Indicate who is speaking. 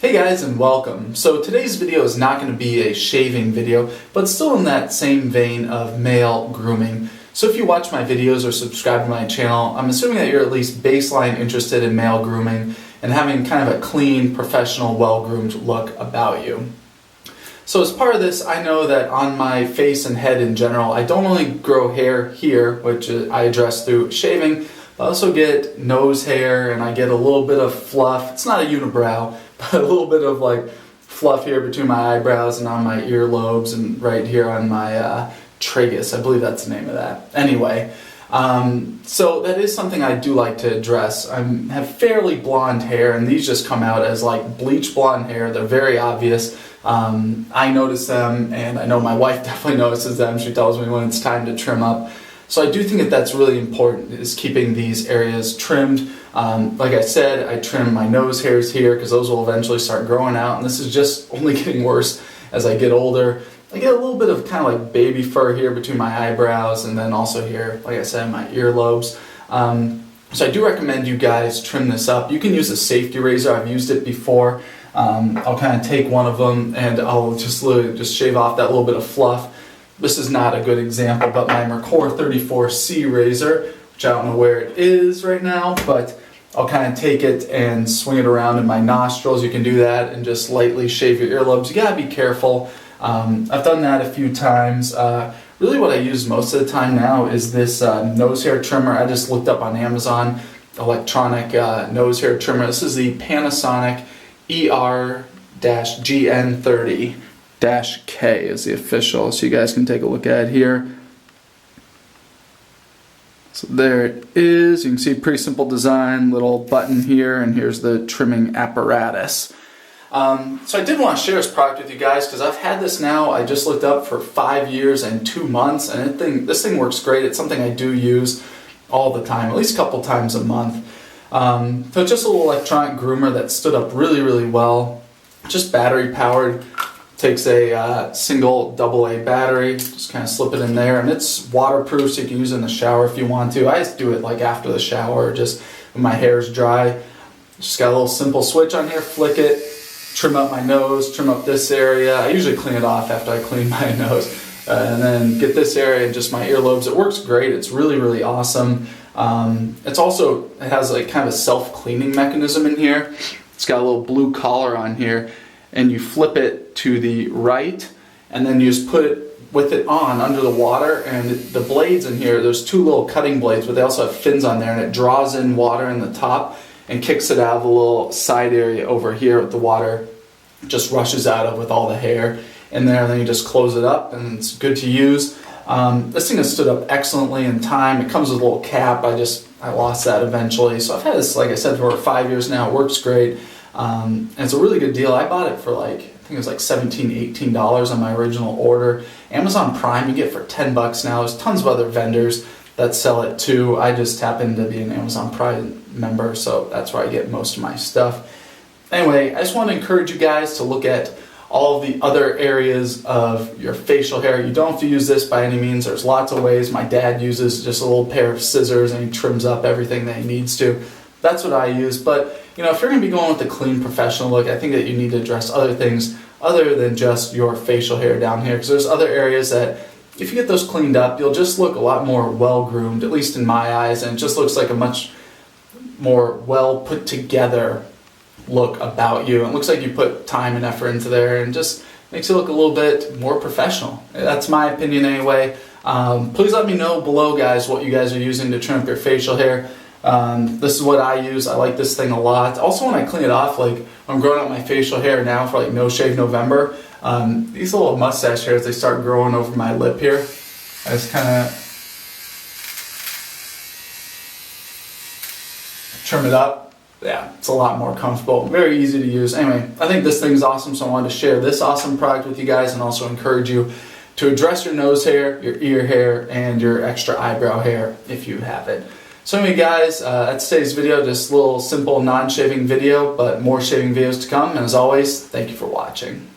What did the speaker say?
Speaker 1: Hey guys, and welcome. So today's video is not going to be a shaving video, but still in that same vein of male grooming. So if you watch my videos or subscribe to my channel, I'm assuming that you're at least baseline interested in male grooming and having kind of a clean, professional, well-groomed look about you. So as part of this, I know that on my face and head in general, I don't only grow hair here, which I address through shaving, I also get nose hair and I get a little bit of fluff. It's not a unibrow, but a little bit of like fluff here between my eyebrows and on my earlobes and right here on my tragus. I believe that's the name of that. Anyway, so that is something I do like to address. I have fairly blonde hair, and these just come out as like bleach blonde hair. They're very obvious. I notice them, and I know my wife definitely notices them. She tells me when it's time to trim up. So I do think that that's really important, is keeping these areas trimmed. Like I said, I trim my nose hairs here because those will eventually start growing out, and this is just only getting worse as I get older. I get a little bit of kind of like baby fur here between my eyebrows, and then also here, like I said, my earlobes. So I do recommend you guys trim this up. You can use a safety razor. I've used it before. I'll kind of take one of them and I'll just literally just shave off that little bit of fluff. This is not a good example, but my Mercor 34C razor, which I don't know where it is right now, but I'll kind of take it and swing it around in my nostrils. You can do that and just lightly shave your earlobes. You gotta be careful. I've done that a few times. Really what I use most of the time now is this nose hair trimmer. I just looked up on Amazon, electronic nose hair trimmer. This is the Panasonic ER-GN30. -K is the official, so you guys can take a look at it here. So there it is. You can see pretty simple design, little button here, and here's the trimming apparatus. So I did want to share this product with you guys because I've had this now, I just looked up, for 5 years and 2 months, and this thing works great. It's something I do use all the time, at least a couple times a month. So it's just a little electronic groomer that stood up really, really well. Just battery powered. Takes a single AA battery, just kind of slip it in there, and it's waterproof, so you can use it in the shower if you want to. I just do it like after the shower, just when my hair is dry. Just got a little simple switch on here, flick it, trim up my nose, trim up this area. I usually clean it off after I clean my nose, and then get this area and just my earlobes. It works great. It's really, really awesome. It has like kind of a self-cleaning mechanism in here. It's got a little blue collar on here, and you flip it to the right, and then you just put it with it on under the water, and the blades in here, there's two little cutting blades, but they also have fins on there, and it draws in water in the top and kicks it out of the little side area over here with the water just rushes out of with all the hair in there, and then you just close it up and it's good to use. This thing has stood up excellently in time. It comes with a little cap. I lost that eventually, so I've had this, like I said, for 5 years now. It works great. And it's a really good deal. I bought it for I think it was like $17, $18 on my original order. Amazon Prime you get for $10 now. There's tons of other vendors that sell it too. I just happen to be an Amazon Prime member, so that's where I get most of my stuff. Anyway, I just want to encourage you guys to look at all of the other areas of your facial hair. You don't have to use this by any means. There's lots of ways. My dad uses just a little pair of scissors and he trims up everything that he needs to. That's what I use, but if you're going to be going with a clean professional look, I think that you need to address other things other than just your facial hair down here, because there's other areas that if you get those cleaned up, you'll just look a lot more well-groomed, at least in my eyes, and it just looks like a much more well-put-together look about you. It looks like you put time and effort into there, and just makes it look a little bit more professional. That's my opinion anyway. Please let me know below, guys, what you guys are using to trim up your facial hair. This is what I use. I like this thing a lot. Also, when I clean it off, like I'm growing out my facial hair now for like No Shave November, these little mustache hairs, they start growing over my lip here. I just kind of trim it up. Yeah, it's a lot more comfortable. Very easy to use. Anyway, I think this thing's awesome, so I wanted to share this awesome product with you guys and also encourage you to address your nose hair, your ear hair, and your extra eyebrow hair if you have it. So anyway guys, that's today's video, just a little simple non-shaving video, but more shaving videos to come, and as always, thank you for watching.